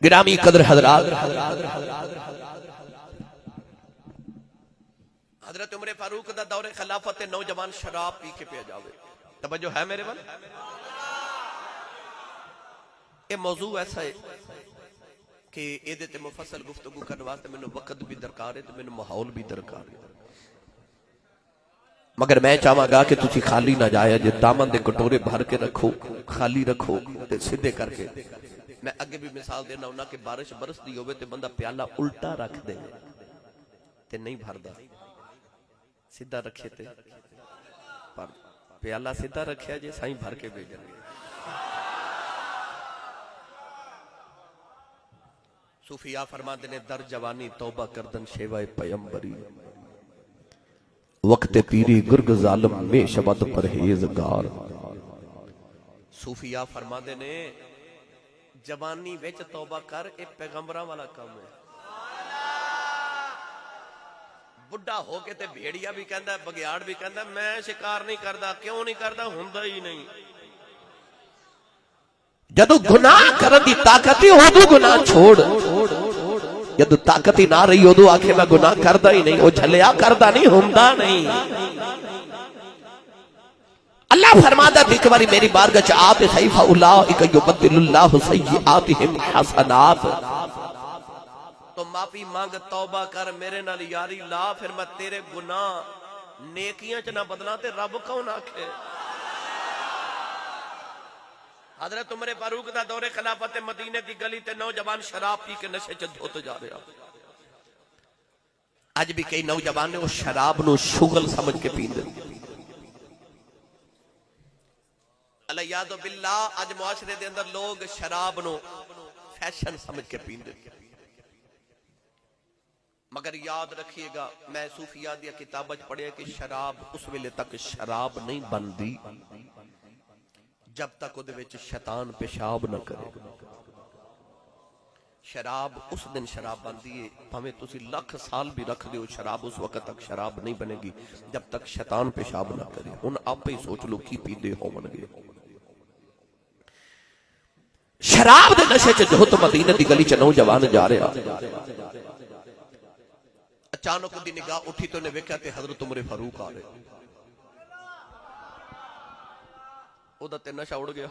گرامی قدر حضرات، حضرت عمر فاروق دا دور خلافت نوجوان شراب پی کے پیا جاوے. توجہ ہے میرے بل؟ یہ موضوع ایسا ہے کہ ایدے تے مفصل گفتگو کرنے واسطے میں وقت بھی درکار ہے تو میں ماحول بھی درکار ہے. مگر میں چاہاں گا کہ تسی خالی نہ جایا جے دامن دے کٹورے بھر کے رکھو، خالی رکھو تے سدھے کر کے. میں اگے بھی مثال دینا ہونا کہ بارش برس دی ہوئے تے بندہ پیالہ الٹا رکھ دے تے نہیں بھردا، سدھا رکھے تے پر پیالہ سدھا رکھیا جے سائیں بھر کے بھیجن گے. صوفیاء فرماتے نے در جوانی توبہ کردن شیوہ پیمبری، وقت پیری گرگ ظالم میں شبد پرہیزگار. صوفیاء فرماتے نے جوانی ویچ توبہ کر، ایک پیغمبران والا کام ہے. بڑھا ہو کے تے بھیڑیا بھی کہندا ہے، بگیاڑ بھی کہندا ہے میں شکار نہیں کردا. کیوں نہیں کردا؟ ہوندا ہی نہیں. جدو گناہ کرن دی طاقت ہی ہو گناہ چھوڑ، جدو طاقت ہی نہ رہی ہو آکھے میں گناہ کردا ہی نہیں، وہ جھلیا کردا نہیں، ہوندا نہیں. اللہ فرماتا ایک باری میری بارگاہ چ آتے خیفہ اولئک یبدل اللہ سیئاتہم حسنات. تو معافی مانگ، توبہ کر، میرے نال یاری لا، پھر میں تیرے گناہ نیکیاں چ نہ بدلا تے رب کون آکھے. حضرت عمر فاروق دا دور خلافت مدینے دی گلی تے نوجوان شراب پی کے نشے چ دھوت جا رہا. اج بھی کئی نوجوان نے وہ شراب نو شغل سمجھ کے پیندے. الیاذ باللہ اج معاشرے دے اندر لوگ شراب نو فیشن سمجھ کے پیندے. مگر یاد رکھیے گا، میں صوفیاء دیا کتابت پڑھے کہ شراب اس ویلے تک شراب نہیں بندی جب تک وہ دے وچ شیطان پیشاب نہ کرے. شراب اس دن شراب بندی ہے، ہمیں تسی لاکھ سال بھی رکھ دیو شراب اس وقت تک شراب نہیں بنے گی جب تک شیطان پیشاب نہ کرے. ان آپ ہی سوچ لو کی پیندے ہو من گے. شراب دے نشے چ جو تو مدینے دی گلی چ نوجوان جا رہا، اچانک دی نگاہ اٹھی تو نے ویکھیا تے حضرت عمر فاروق آ رہے. او دا تے نشہ اڑ گیا.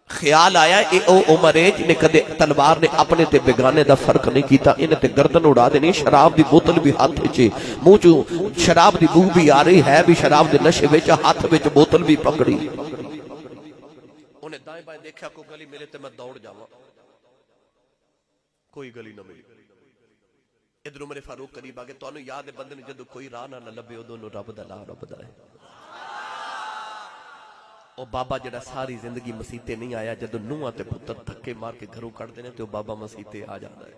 خیال آیا اے او عمر ہے جن نے کدے تلوار نے اپنے تے بیگانے دا فرق نہیں کیتا. انہیں تے گردن اڑا دینی. شراب دی بوتل بھی ہاتھ چے، منہ چوں شراب دی بو بھی آ رہی ہے، بھی شراب دے نشے وچ، ہاتھ وچ بوتل بھی پکڑی. انہیں دائیں بائیں دیکھا کوئی گلی ملے تے میں دوڑ جاواں، کوئی گلی نہ ملی. ادھر عمر فاروق قریب آگے. تو انہوں یاد ہے بندے نے جدو کوئی راہ نہ لبے ادھوں رب دا لا رب دا ہے. او بابا جڑا ساری زندگی مسیتے نہیں آیا، جدو نوہاں تے پتر دھکے مار کے گھروں کر دینے تے او بابا مسیتے آ جانا ہے.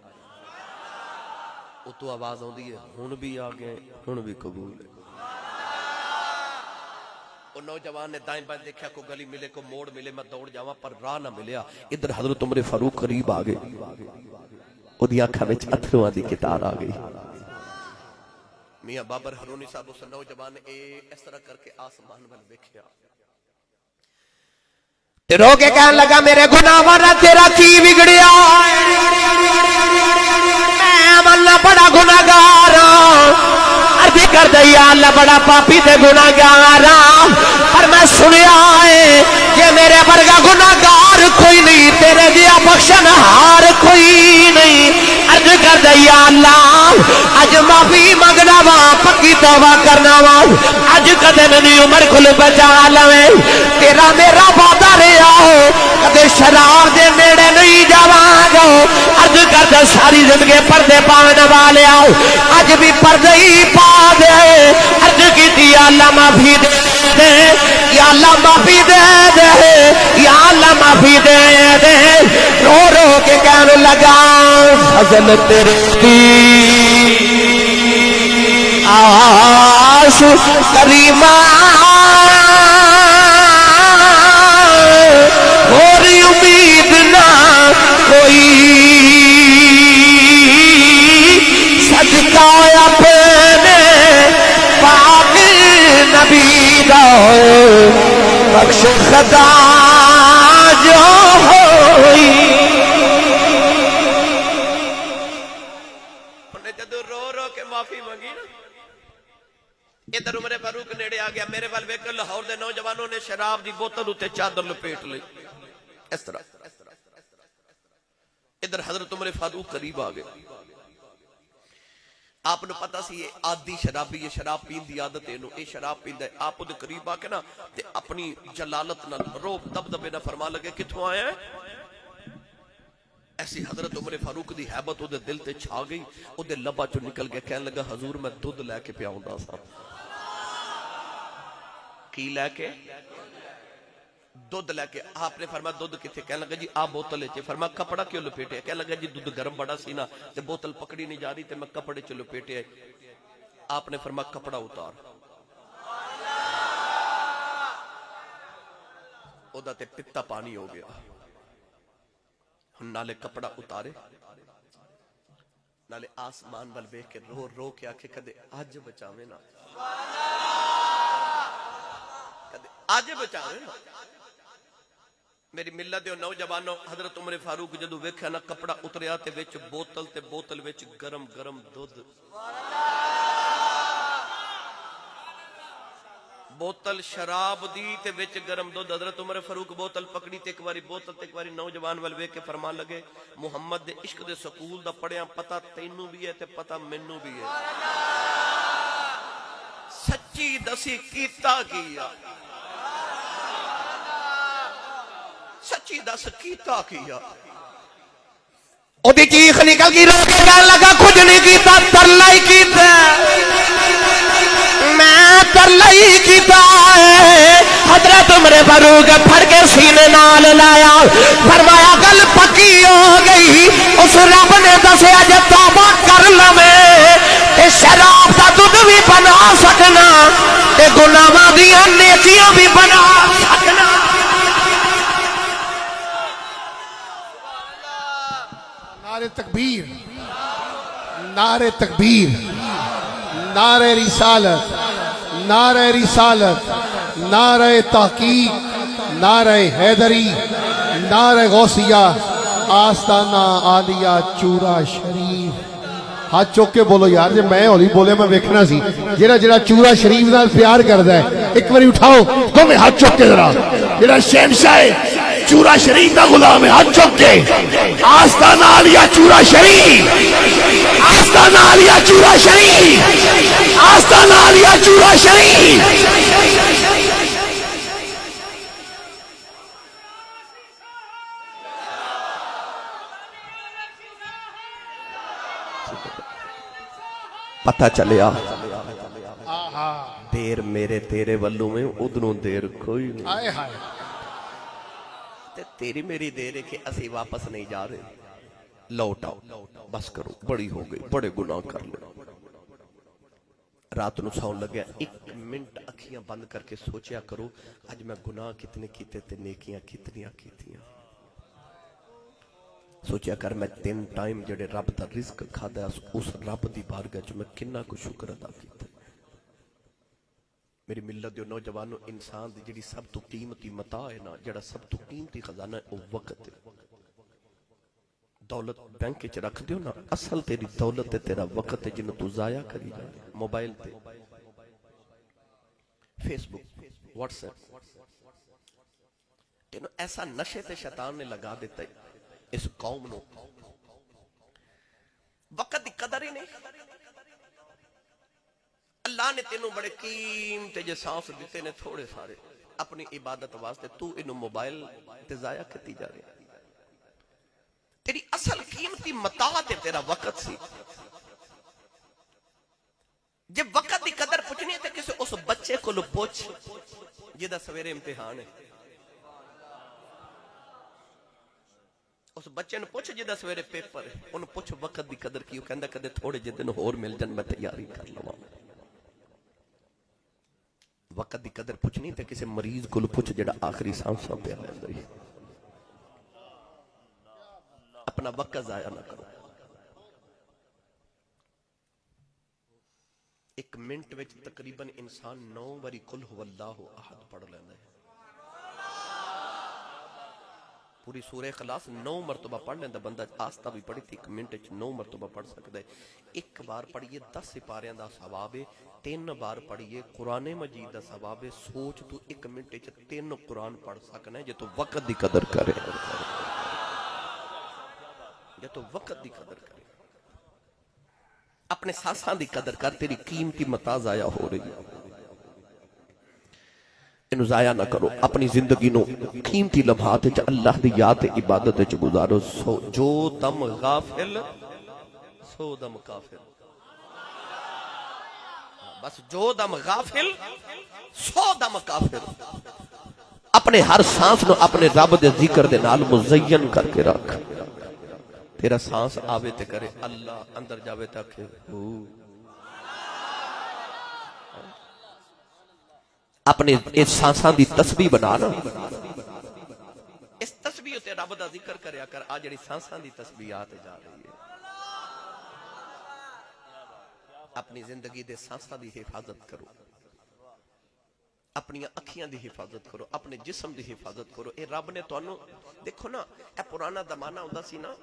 او تو آواز ہوں دی ہے ہون بھی آگئے، ہون بھی قبول ہے. او نوجوان نے دائیں بائیں دیکھا کو گلی ملے، کو موڑ ملے، میں دوڑ جاواں پر راہ نہ ملیا. ادھر حضرت عمر فاروق قریب آگے، او دی آنکھاں وچ اتھرواں دی کتار آ گئی. میاں بابر ہرونی صاحب اس نوجوان نے اس طرح کر کے آسمان ول ویکھیا تے رو کے کہنے لگا میرے گناہ ورا تیرا کی بگڑیا، میں اللہ بڑا گناہگار عرض کر دے یا اللہ بڑا پاپی تے گناہگار، پر میں سنیا ہے کہ میرے ورگا گناہگار کوئی نہیں، تیرے دیا بخشن ہار کوئی نہیں. عرض کر دے یا اللہ اج معافی منگنا وا، پکی توبہ کرنا وا، اج کدے میری عمر کھل بچا لویں. تیرا میرا وعدہ رہا ہو کدے شراب دے نیڑے نہیں جاواں گا. عرض کر دے ساری زندگی پردے پانے والے آؤ، اج بھی پردے ہی پا دے. عرض کی یا اللہ معافی دے دے، یا اللہ معافی دے دے، یا اللہ معافی دے دے. رو رو کے کہنے لگا فضل تیرے کی آس کریمہ اور امید نہ کوئی، صدقہ اپنے پاک نبی دا بخش خدا جو ہوئی. پڑھیا گیا میرے وال ویکھ لاہور دے نوجوانوں نے شراب دی بوتل اتے چادر لپیٹ لی اس طرح ادھر حضرت عمر فاروق قریب آ گئے آپ نے پتا سی یہ عادی شرابی یہ شراب پین دی عادت ہے یہ شراب پیندا ہے آپ دے قریب آ کے نا تے اپنی جلالت نال روب دبدبے نہ فرما لگے کتھوں آیا ہے ایسی حضرت عمر فاروق دی ہیبت دے دل تے چھا گئی دے لبا چوں نکل گیا کہنے لگا حضور میں دودھ لے کے پیاؤں سا کی لے کے دودھ لے کے آپ نے فرمایا دودھ کتنے کہنے لگا جی آپ بوتل چ فرمایا کپڑا کیوں لپیٹے کہنے لگا جی دودھ گرم بڑا سی نا تے بوتل پکڑی نہیں جا رہی تے میں کپڑے چ لپیٹے آپ نے فرمایا کپڑا اتار او دا تے پتا پانی ہو گیا نالے کپڑا اتارے نالے آسمان وال ویکھ کے رو رو کے آکھے کدے اج بچاویں نا کدے اج بچاویں نا میری ملت دے نوجوانوں حضرت عمر فاروق جدو ویکھیا نا کپڑا اتریا تے وچ بوتل تے بوتل وچ گرم گرم دودھ بوتل شراب دی تے وچ گرم دودھ حضرت عمر فاروق بوتل پکڑی تے ایک واری بوتل تے ایک واری نوجوان ول ویکھ کے فرمان لگے محمد دے عشق دے سکول دا پڑھیا پتہ تینوں بھی ہے تے پتہ مینوں بھی ہے سچی دسی کیتا کیا سچی دس کیتا کیا او دی چیخ نکل گئی رو کے کہنے لگا کچھ نہیں کیتا ترلا ہی کیتا میں ترلا ہی کیتا حضرت عمر فاروق پھڑ کے سینے نال لایا فرمایا گل پکی ہو گئی اس رب نے دسیا جے توبہ کر لویں تے شراب دا دودھ بھی بنا سکنا تے گناہاں دیاں نیکیاں بھی بنا سکنا نعرہ تکبیر نعرہ تکبیر نعرہ رسالت نعرہ رسالت نعرہ تحقیق نعرہ حیدری نعرہ غوثیہ آستانہ عالیہ چورا شریف ہاتھ چوک کے بولو یار جے میں ہولی بولے میں ویکھنا سی جڑا جڑا چورا شریف نال پیار کردا ہے ایک باری اٹھاؤ تو میں ہاتھ چوک کے ذرا جڑا شہنشاہ چورا شریف دا غلام ہے ہاتھ چوک کے آستانہ عالیہ چورا شریف آستانہ عالیہ چورا شریف آستانہ عالیہ چورا شریف پتہ چلیا دیر میرے تیرے ولوں میں ادنوں دیر کوئی نہیں تیری میری دیر ہے کہ اسی واپس نہیں جا رہے لوٹ آؤ بس کرو بڑی ہو گئی بڑے گناہ کر لے رات نو سون لگیا ایک منٹ اکھیاں بند کر کے سوچیا کرو آج میں گناہ کتنے کیتے تے نیکیاں کتنیاں کیتیاں سوچیا کر میں 3 ٹائم جڑے رب دا رزق کھادا اس رب دی بارگاہ چ میں کنا کو شکر ادا کیتا میری ملت دے نوجوانوں انسان دی جڑی سب تو قیمتی متاع ہے نا جڑا سب تو قیمتی خزانہ ہے وہ وقت ہے دولت بینک وچ رکھ دیو نا اصل تیری دولت ہے تیرا وقت ہے جنوں تو ضائع کری جا موبائل تے فیس بک واٹس ایپ تینوں ایسا نشے تے شیطان نے لگا دیتا ہے اس قوم نو وقت دی قدر ہی نہیں اللہ نے تینوں بڑے قیمتے جے سانس دیتے نے تھوڑے سارے اپنی عبادت واسطے تو انہوں موبائل تے ضائع کتی جا رہے تیری اصل قیمتی متاع تے تیرا وقت سی جب وقت دی قدر پوچھنی ہے تے کسے اس بچے کو لو پوچھ جدہ سویرے امتحان ہے اس بچے نے پوچھ جدہ سویرے پیپر ہے انہوں پوچھ وقت دی قدر کیوں کہندہ کدے تھوڑے جدن اور مل جن میں تیاری کر لوں وقت دی قدر پوچھنی تے کسی مریض کو پوچھ جڑا آخری سانسوں پہ لے گئی اپنا وقت ضائع نہ کرو ایک منٹ وچ تقریباً انسان 9 باری قل هو اللہ احد پڑھ لینا ہے پوری سورہ اخلاص 9 مرتبہ پڑھ لینا بندہ آستہ بھی پڑھی تھی 1 منٹ 9 مرتبہ پڑھ سکتا ہے. ایک بار پڑھیے 10 سپاریاں دا ثواب ہے. 3 بار پڑھیے قرآن مجید دا ثواب ہے. سوچ تو 1 منٹ 3 قرآن پڑھ سکنا ہے جے تو وقت دی قدر کرے, جے تو وقت دی قدر کرے. اپنے سانساں دی قدر کر, تیری قیمتی متاع ضائع ہو رہی ہے, انہوں ضائع نہ کرو. اپنی زندگی نو قیمتی لمحات وچ اللہ دی یاد عبادت وچ گزارو. جو دم غافل سو دم کافر, بس جو دم غافل سو دم کافر. اپنے ہر سانس نو اپنے رب دے ذکر دے نال مزین کر کے رکھ. تیرا سانس آوے تے کرے اللہ, اندر جاوے تک اپنے اس سانساں دی تسبیح بنا نا, اس تسبیح تے رب دا ذکر کریا کر. آ جڑی سانساں دی تسبیحات جا رہی ہے, اپنی زندگی دے سانساں دی حفاظت کرو, اپنی اکھیاں دی حفاظت کرو, اپنے جسم دی حفاظت کرو. اے رب نے تانوں دیکھو نا, اے پرانا زمانہ ہوندا سی نا,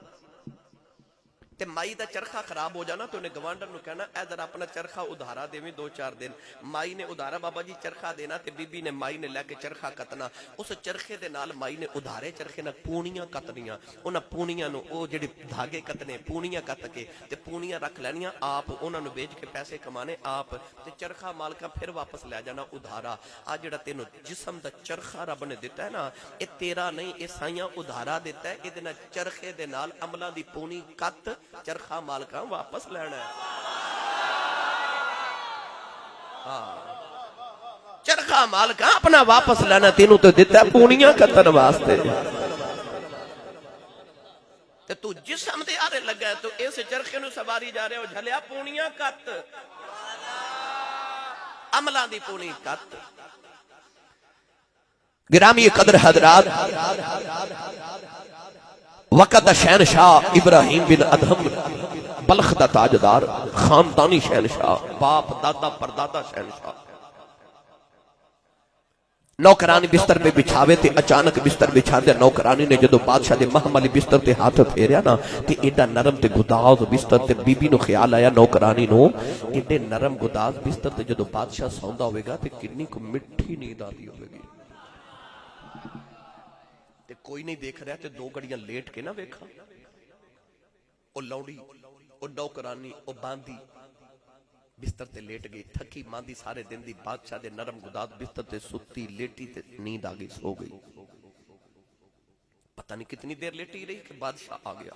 تے مائی دا چرخہ خراب ہو جانا تو انہیں گوانڈر نو کہنا اے ذرا اپنا چرخہ ادھارا دیویں 2-4 دن. مائی نے ادھارا بابا جی چرخہ دینا, تے بی بی نے مائی نے لے کے چرخہ کتنا. اس چرخے دے نال مائی نے ادھارے چرخے نال پونیاں کتنیاں. انہاں پونیاں نو او جڑے دھاگے کتنے پونیاں کت کے تے پونیاں رکھ لینیاں آپ, انہاں نو بیچ کے پیسے کمانے آپ, تے چرخہ مالکا پھر واپس لے جانا ادھارا. آ جڑا تینوں جسم دا چرخہ رب نے دیتا ہے نا, اے تیرا نہیں, اے سائیاں ادھارا دیتا ہے. اے دے نال چرخے دے نال عملاں دی پونی کت چرخہ مالکاں واپس لینا ہے. چرخہ مالکاں اپنا واپس لینا, تینوں تو دیتا ہے پونیاں کتن واسطے. تے تو جسم دے آرے لگا ہے, تو ایسے چرخے نو سواری جا رہے ہو, جھلیا پونیاں کت, عملہ دی پونی کت. گرامی قدر حضرات, وقت شہنشاہ ابراہیم بن ادہم بلخ دا تاجدار, خاندانی شہنشاہ, باپ دادا پردادا شہنشاہ. نوکرانی بستر پہ بچھاوے تے اچانک بستر بچھا دے. نوکرانی نے جدو بادشاہ دے محملی بستر تے ہاتھ پھیریا نا, تے ایڈا نرم تے گداز بستر, تے بی بی نو خیال آیا نوکرانی نو ایڈے نرم گداز بستر تے جدو بادشاہ سوندا ہوئے گا تے کنی کو مٹھی نیند آتی ہوئے گی. تے کوئی نہیں دیکھ رہا, تے 2 گھڑیاں لیٹ کے نہ ویکھا. او لوڑی, او نوکرانی, او باندی بستر تے لیٹ گئی, تھکی ماندی سارے دن دی. بادشاہ دے نرم گداز بستر تے ستی لیٹی تے نیند آگئی, سو گئی. پتہ نہیں کتنی دیر لیٹی رہی کہ بادشاہ آ گیا.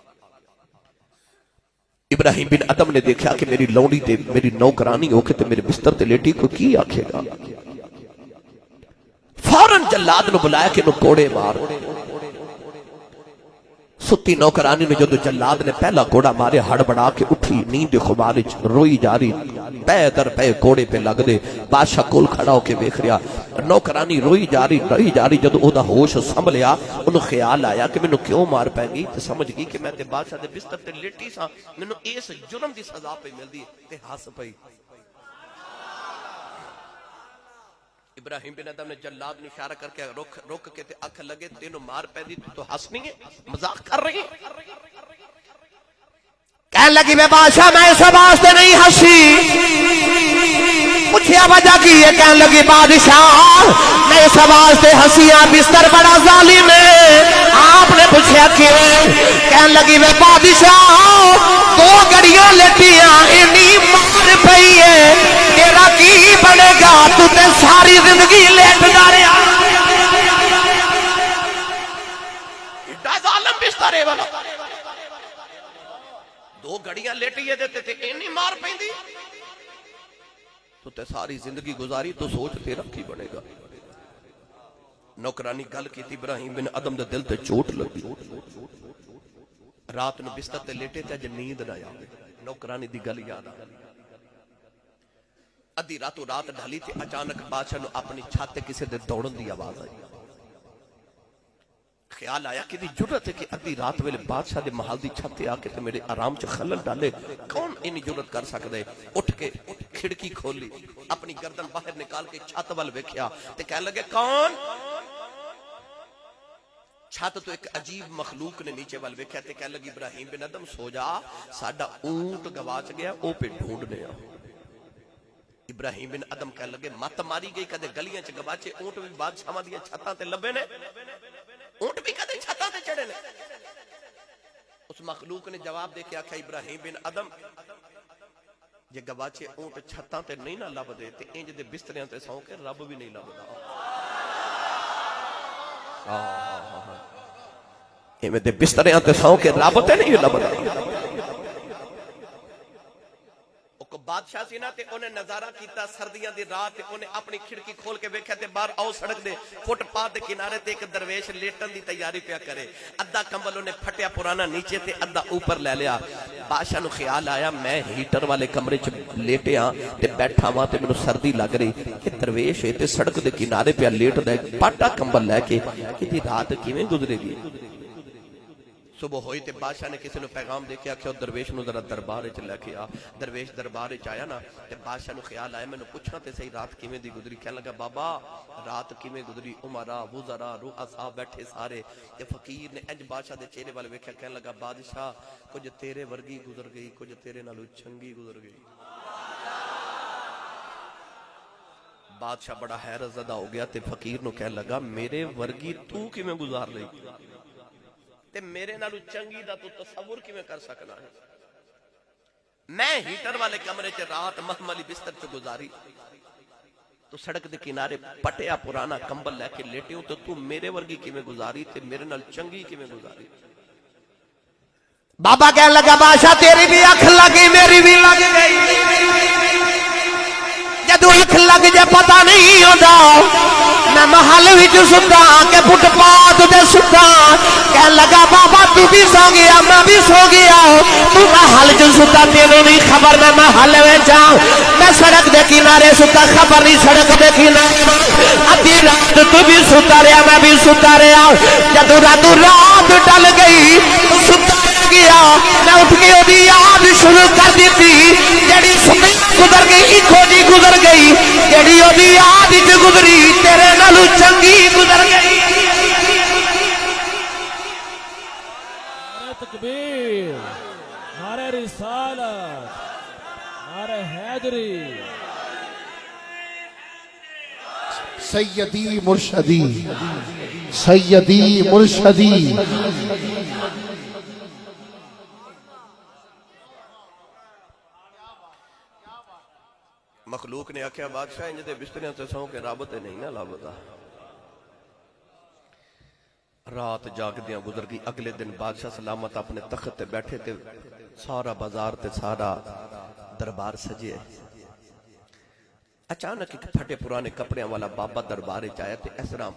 ابراہیم بن ادم نے دیکھا کہ میری لوڑی تے میری نوکرانی ہو کے تے میرے بستر تے لیٹی, کو کی آکھے گا. فوراں جلاد نو بلایا کہ نو کوڑے مار. ستی نوکرانی نے جدو جلاد نے پہلا کوڑا مارے, ہڑ بڑا کے اٹھی, نیند خمارج روئی جاری, پے در پے کوڑے پہ لگ دے. بادشاہ کول کھڑا ہو کے دیکھ رہا, نوکرانی روئی جاری. جدو او دا ہوش سنبھلیا, انہوں خیال آیا کہ مینوں کیوں مار پے گی, تے سمجھ گئی کہ میں تے بادشاہ دے بستر تے لیٹی سا, مینوں اس جرم دی سزا پہ ملدی, تے ہس پئی. ابراہیم بن ادم نے جلاد نے اشارہ کر کے رک کے تے اکھ لگے, تینوں مار پہ دی, تو ہس نہیں ہے, مذاق کر رہی ہے. کہنے لگی میں بادشاہ میں اس واسطے نہیں ہنسی. پوچھیا وجہ کی ہے, کہنے لگی بادشاہ میں اس واسطے ہنسیاں, بستر بڑا ظالم ہے. آپ نے پوچھا کیوں, کہنے لگی میں بادشاہ 2 گھڑیاں لیٹیاں انی مار پئی ہے, تیرا کی بنے گا, تو تے ساری زندگی لیٹ رہا. ایڈا ظالم بستر ہے والا, 2 گھڑیاں لیٹی ہے دیتے تے اینی مار پیندی, تو تے ساری زندگی گزاری, تو سوچ تیرا کی بنے گا. نوکرانی گل کی تھی, ابراہیم بن ادم دے دل تے چوٹ لگی. رات نو بستر تے لیٹے تے اج نیند نہ آوے. نوکرانی دی گل یاد آ گئی. ادھی راتوں رات ڈھلی تے اچانک بادشاہ نو اپنی چھت تے کسے دے دوڑن دی آواز آئی. خیال آیا کہ دی جرت ہے کہ ادھی رات ویلے بادشاہ دے محل دی چھت تے آ کے تے میرے آرام چ خلل ڈالے, کون اینی جرت کر سکدا ہے. اٹھ کے کھڑکی کھولی, اپنی گردن باہر نکال کے چھت وال ویکھیا تے کہنے لگے کون. چھت تو ایک عجیب مخلوق نے نیچے وال ویکھیا تے کہنے لگی ابراہیم بن ادم سو جا، ساڈا اونٹ گواچ گیا، او پہ ڈھونڈنے آ۔ ابراہیم بن ادم کہنے لگے مت ماری گئی، کدے گلیاں چ گواچے اونٹ بھی بادشاہاں دی چھتاں تے لبے نے، اونٹ بھی کدے چھتاں تے چڑھے نے۔ اس مخلوق نے جواب دے کے آکھیا ابراہیم بن ادم جے گواچے اونٹ چھتاں تے نہیں نہ لب دے تے انج دے بستریاں تے سو کے رب بھی نہیں لبدا۔ ایویں دے بستریاں تے سو کے رب تے نہیں لبدا۔ او بادشاہ سی نا تے انہیں نظارہ کیتا سردیاں دی رات تے انہیں اپنی کھڑکی کھول کے ویکھیا تے باہر آؤ سڑک دے فٹ پاتھ دے کنارے تے ایک درویش لیٹن دی تیاری پیا کرے، ادھا کمبل انہیں پھٹیا پرانا نیچے تے ادھا اوپر لے لیا۔ بادشاہ نو خیال آیا میں ہیٹر والے کمرے چ لیٹے ہاں تے بیٹھا ہاں تے مینوں سردی لگ رہی، کہ درویش ہے تے سڑک دے کنارے پیا لیٹ دے پاٹا کمبل لے کے کہ رات کیویں گزرے گی۔ صبح ہوئی تے بادشاہ نے کسی نے پیغام دے کے آکھیا درویش نو ذرا دربار وچ لے کے آ۔ درویش دربار وچ آیا نا تے بادشاہ نو خیال آیا مینوں پوچھنا تے صحیح رات کیویں دی گزری۔ کہنے لگا بابا رات کیویں گزری، عمراء وزراء رؤساء بیٹھے سارے تے فقیر نے انج بادشاہ دے چہرے وال ویکھیا، کہنے لگا بادشاہ کچھ تیرے ورگی گزر گئی، کچھ تیرے نالوں چنگی گزر گئی۔ بادشاہ بڑا حیرت زدہ ہو گیا تے فقیر نو کہنے لگا میرے ورگی تو کیویں گزار لئی تے میرے نالو چنگی دا تو تصور کیویں کر سکنا ہے؟ میں ہیٹر والے کمرے چ رات محملی بستر چ گزاری، تو سڑک دے کنارے پٹیا پرانا کمبل لے کے لیٹے ہوں، تو میرے ورگی کیویں گزاری تے میرے نال چنگی کیویں گزاری؟ بابا کہنے لگا بادشاہ تیری بھی اکھ لگی میری بھی لگ گئی، جدو اکھ لگ جے پتہ نہیں ہوندا میں محل وچ ستا کہ فٹ پاتھ تے ستا۔ کہنے لگا بابا تو بھی سو گیا میں بھی سو گیا، تو محل چ ستا تینوں نہیں خبر میں محل وچ آ، میں سڑک دے کنارے ستا خبر نہیں سڑک دے کنارے، ادھی رات تو بھی ستا رہا میں بھی ستا رہا، جدو رات ڈل گئی ستا گیا میں اٹھ کے وہ یاد شروع کر دیتی جیڑی سنی گزر گئی ایکو جی گزر گئی، جیڑی وہ یاد چ گزری تیرے نالو چنگی گزر گئی۔ نعرہ تکبیر، نعرہ رسالت، نعرہ حیدری۔ سیدی مرشدی سیدی مرشدی۔ مخلوق نے آکھیا بادشاہ انج دے بستریاں تے سو کے رب تے نہیں نہ لبدا۔ رات جاگدیاں گزر گئی، اگلے دن بادشاہ سلامت اپنے تخت تے بیٹھے تے سارا بازار تے سارا دربار سجے۔ اچانک ایک پھٹے پرانے کپڑیاں والا بابا دربار وچ آیا تے اس طرح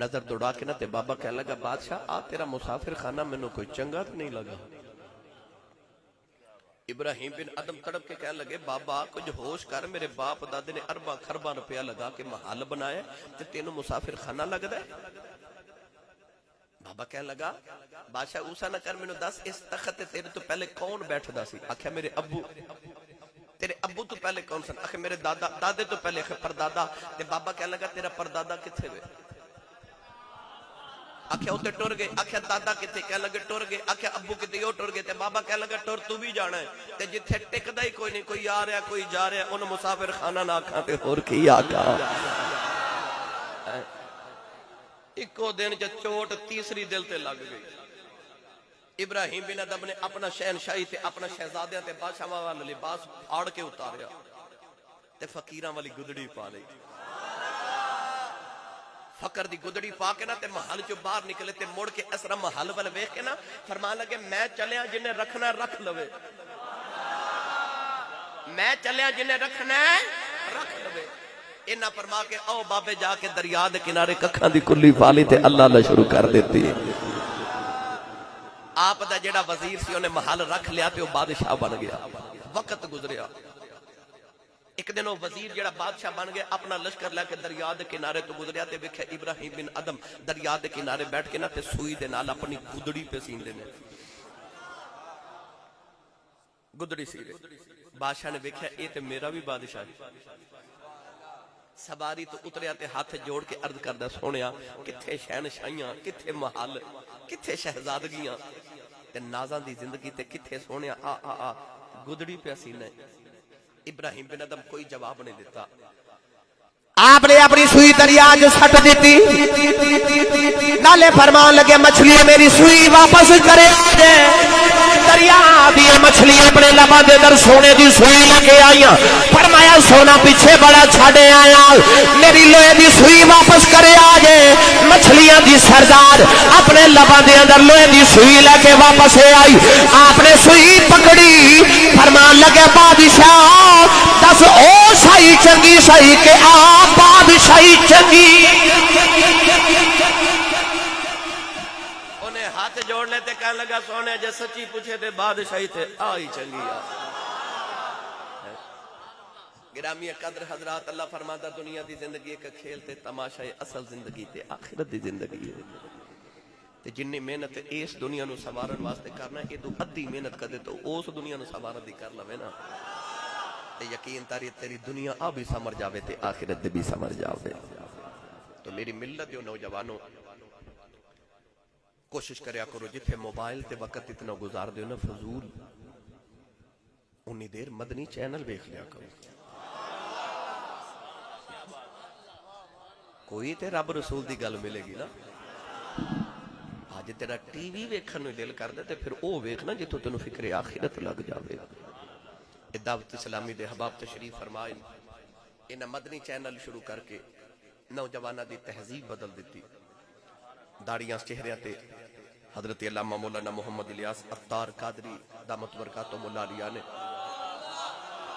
نظر دوڑا کے نہ تے بابا کہنے لگا بادشاہ آ تیرا مسافر خانہ مینوں کوئی چنگا تے نہیں لگا۔ ابراہیم بن ادم تڑپ کے کہنے لگے بابا کچھ ہوش کر، میرے باپ دادے نے ارباں خرباں روپیہ لگا کے محل بنایا تے تینوں مسافر خانہ لگدا ہے۔ بابا کہنے لگا بادشاہ اوسا نہ کر، مینوں دس اس تخت تے تیرے تو پہلے کون بیٹھدا سی؟ آکھیا میرے ابو۔ تیرے ابو تو پہلے کون سن؟ آکھیا میرے دادا، دادے تو پہلے پردادا۔ تے بابا کہنے لگا تیرا پردادا کتھے وے؟ آکھیا اوتے ٹر گئے۔ آکھیا دادا کتھے؟ کہنے لگے ٹر گئے۔ آکھیا ابو کتھے؟ او ٹر گئے۔ تے بابا کہنے لگا ٹر تو بھی جانا ہے، تے جتھے ٹکدا ہی کوئی نہیں، کوئی آ رہا کوئی جا رہا، اون مسافر خانہ نہ آکھاں تے ہور کی آکھاں۔ ایکو دن چ چوٹ تیسری دل تے لگ گئی۔ ابراہیم بن ادم نے اپنا شہنشاہی تے اپنا شہزادیاں تے بادشاہاں والا لباس پھاڑ کے اتاریا تے فقیراں والی گدڑی پا لئی۔ فقر دی گدڑی پا کے نا تے محل چوں باہر نکلے تے مڑ کے اس طرح محل ول ویکھ کے نا فرمان لگے میں چلیا جنہیں رکھنا رکھ لوے، میں چلیا جنہیں رکھنا رکھ لوے۔ انہاں فرما کے او بابے جا کے دریا دے کنارے ککھاں دی کلی پا لی تے اللہ اللہ شروع کر دیتی ہے۔ آپ دا جڑا وزیر سی انہیں محل رکھ لیا تے وہ بادشاہ بن گیا۔ وقت گزریا، ایک دن وہ وزیر جڑا بادشاہ بن گیا اپنا لشکر لے کے دریا دے کنارے تو گزریا تے ویکھیا ابراہیم بن ادم دریا دے کنارے بیٹھ کے نا تے سوئی دے نال اپنی گدڑی پہ سیندے نے، گدڑی سی رہے۔ بادشاہ نے ویکھیا اے تے میرا بھی بادشاہ ہے، سواری تو اتریا تے ہاتھ جوڑ کے عرض کردہ سونیا کتھے شہنشاہیاں کتھے محل کتھے شہزادگیاں تے نازاں دی زندگی تے کتھے سونیا آ گدڑی پہ سینے ابراہیم بن ادم کوئی جواب نہیں دیتا آپ نے اپنی سوئی دریا جو سٹ دیتی نالے فرمان لگے مچھلی میری سوئی واپس کرے آجے دریا دیئے مچھلی اپنے لبا دے در سونے دی سوئی لگے آئیاں فرمایا سونا پیچھے بڑا چھاڑے آیا میری لوہے دی سوئی واپس کرے آجے مچھلیاں دی سردار اپنے لبا دے اندر لوہے دی سوئی لگے واپس آئی آپ نے سوئی پکڑی فرمان لگے بادشاہ دس او سائی چنگی سائی کہ آپ بادشاہی چنگی انہیں ہاتھ جوڑ لیتے کہنے لگا سونے جے سچی پوچھے تھے بادشاہی تھے آئی چنگی گرامی قدر حضرات اللہ فرماتا دنیا دی زندگی ایک کھیل تے تماشا اصل زندگی تے آخرت دی زندگی ہے تے جنی محنت اس دنیا نو سوارن واسطے کرنا اے تو ادھی محنت کدے تو اس دنیا نو سوارن دی کر لوے نا تے یقین تیری دنیا آ بھی سمر جاوے تے آخرت بھی سمر جاوے تو میری ملت جو نوجوانوں کوشش کریا کرو جتھے موبائل تے وقت اتنا گزار دیو نا فضول انی دیر مدنی چینل بیخ لیا کرو کوئی تے رب رسول دی گل ملے گی نا آج تیرا ٹی وی ویکھن نو دل کر دے تے پھر او ویکھنا جتھو تینو فکر آخرت لگ جاوے دعوت اسلامی دے حباب تشریف فرمائیں انہاں مدنی چینل شروع کر کے نوجوانہ دی تہذیب بدل دیتی داڑیاں چہریاں تے حضرت علامہ مولانا محمد الیاس اتار قادری دامت برکاتہ مولا علیہ نے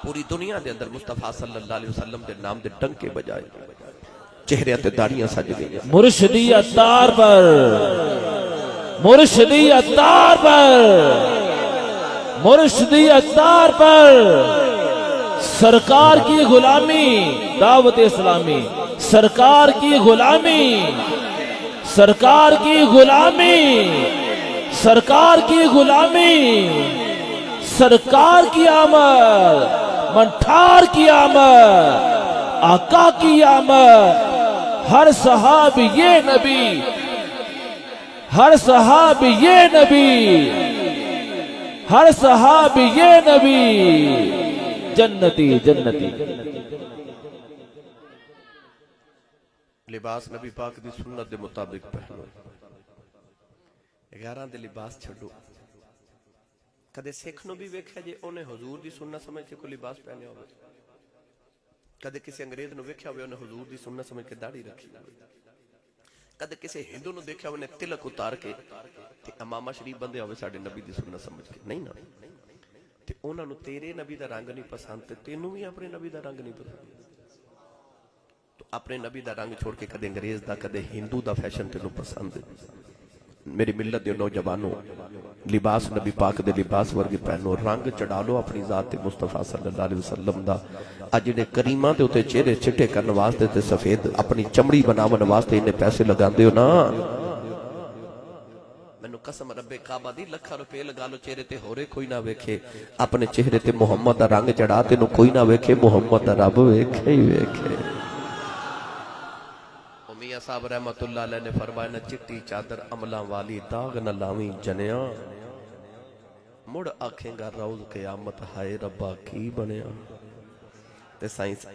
پوری دنیا دے اندر مصطفیٰ صلی اللہ علیہ وسلم دے نام دے ڈنکے بجائے چہریاں تے داڑیاں سج گئی مرشدی اتار پر مرشدی اتار پر مرشدی اتار پر سرکار کی غلامی دعوت اسلامی سرکار کی غلامی سرکار کی غلامی سرکار کی غلامی سرکار کی آمد منٹھار کی آمد آقا کی آمد ہر صحاب یہ نبی ہر صحاب یہ نبی ہر صحاب یہ نبی جنتی جنتی لباس نبی پاک دی سنت دے مطابق پہنو 11 دے لباس چھڑو کدے سکھ نو بھی ویکھیا جے انہیں حضور دی سنت سمجھ کے کوئی لباس پہنے ہوئے کدے کسی انگریز نو ویکھیا ہوئے انہیں حضور دی سنت سمجھ کے داڑھی رکھی کدے کسی ہندو نو دیکھا ہوئے انہیں تلک اتار کے امامہ شریف بندے ہوئے ساڑھے نبی دی سنت سمجھ کے نہیں نا تے انہاں نو تیرے نبی دا رنگ نہیں پسند تے تینوں بھی اپنے نبی دا رنگ نہیں پسند تو اپنے نبی دا رنگ چھوڑ کے کدے انگریز دا کدے ہندو دا فیشن تینوں پسند میری ملت دے نوجوانوں لباس نبی پاک دے لباس ورگے پہنو رنگ چڑھا لو اپنی ذات مصطفیٰ صلی اللہ علیہ وسلم دا اج جڑے کریماں دے اوتے چہرے چٹے کرن واسطے تے سفید اپنی چمڑی بناون واسطے انہیں پیسے لگاندے ہو نا مینوں قسم رب کعبہ دی لکھاں روپے لگا لو چہرے تے ہورے کوئی نہ ویکھے اپنے چہرے تے محمد دا رنگ چڑھا تے نو کوئی نہ ویکھے محمد دا رب ویکھے ہی ویکھے میاں صاحب رحمت اللہ علیہ نے فرمایا نہ چٹی چادر عملاں والی داغ نہ لاویں جنیاں مڑ آکھیں گا روز قیامت ہائے ربا کی بنیا تے سائنس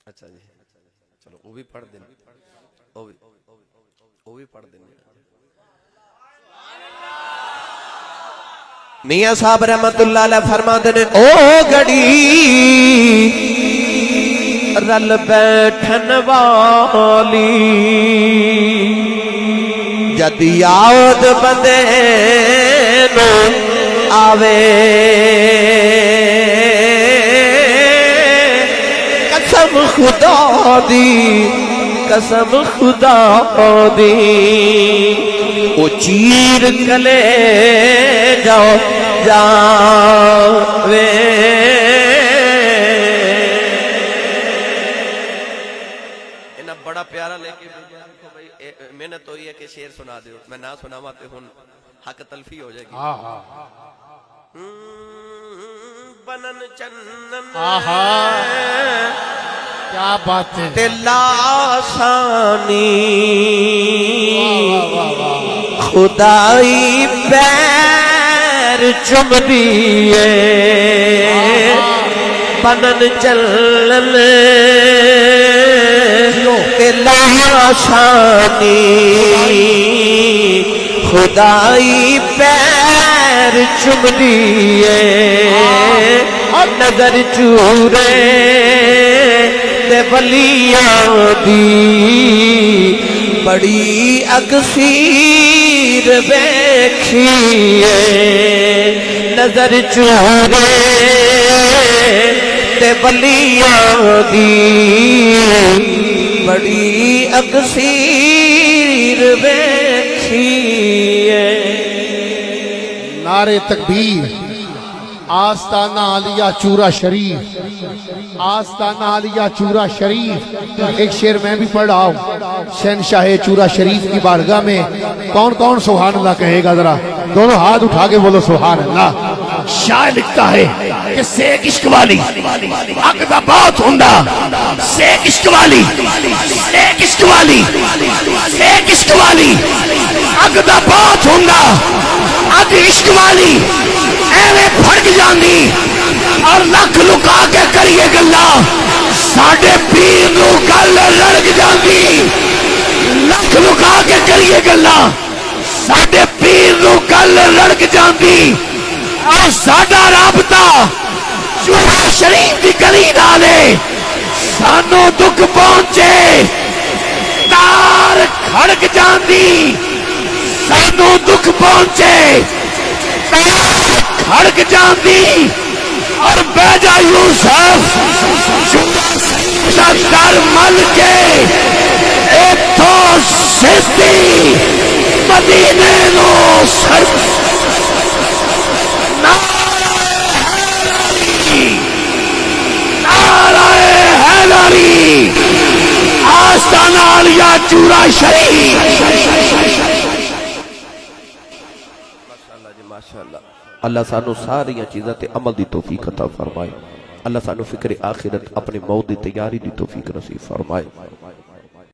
اچھا جی چلو وہ بھی پڑھ دیں وہ بھی پڑھ دیں میاں صاحب رحمت اللہ علیہ فرماتے ہیں او گڑی رل بیٹھن والی جد یاد بندے نو آوے قسم خدا دی قسم خدا دی او چیر کلے جاؤ جاوے بڑا پیارا لے کے محنت ہوئی ہے کہ شعر سنا دیو میں نہ سناواں تے ہن حق تلفی ہو جائے گی بنن چنن آہا کیا بات ہے دل آسانی خدائی پیر چم دیے بنن چلن دل آسانی خدائی پیر چم دیے نظر چورے تے بلیاں دی بڑی اکثیر ویکھیے نظر چورے تے بلیاں دی بڑی اکثیر ویکھیے نعرے تکبیر آستانہ عالیہ چورا شریف آستانہ عالیہ چورا شریف ایک شعر میں بھی پڑھ رہا ہوں شہنشاہ چورا شریف کی بارگاہ میں کون کون سبحان اللہ کہے گا ذرا دونوں ہاتھ اٹھا کے بولو سبحان اللہ شاعر لکھتا ہے کہ سیک عشق والی حق دا بہت ہوندا سیک عشق والی سیک عشق والی سیک عشق والی حق دا بہت ہوندا حق عشق والی ایویں پھڑک جاندی اور لکھ لکا کے کریے گلا ساڈے پیر نو گل لڑک جاندی لکھ لکا کے کریے گلا ساڈے پیر نو گل لڑک جاندی اور ساڈا رابطہ چورا شریف دی گلی نالے سانو دکھ پہنچے تار کھڑک جاندی سانو دکھ پہنچے کھڑک جاندی اور بیجا یوسف در مل کے ایتھو سیدھی مدینے نو سر نعرہ حیدری آستانہ عالیہ چورا شریف اللہ سانو ساری چیزاں تے عمل دی توفیق عطا فرمائے اللہ سانو فکر آخرت اپنے موت دی تیاری دی توفیق نصیب فرمائے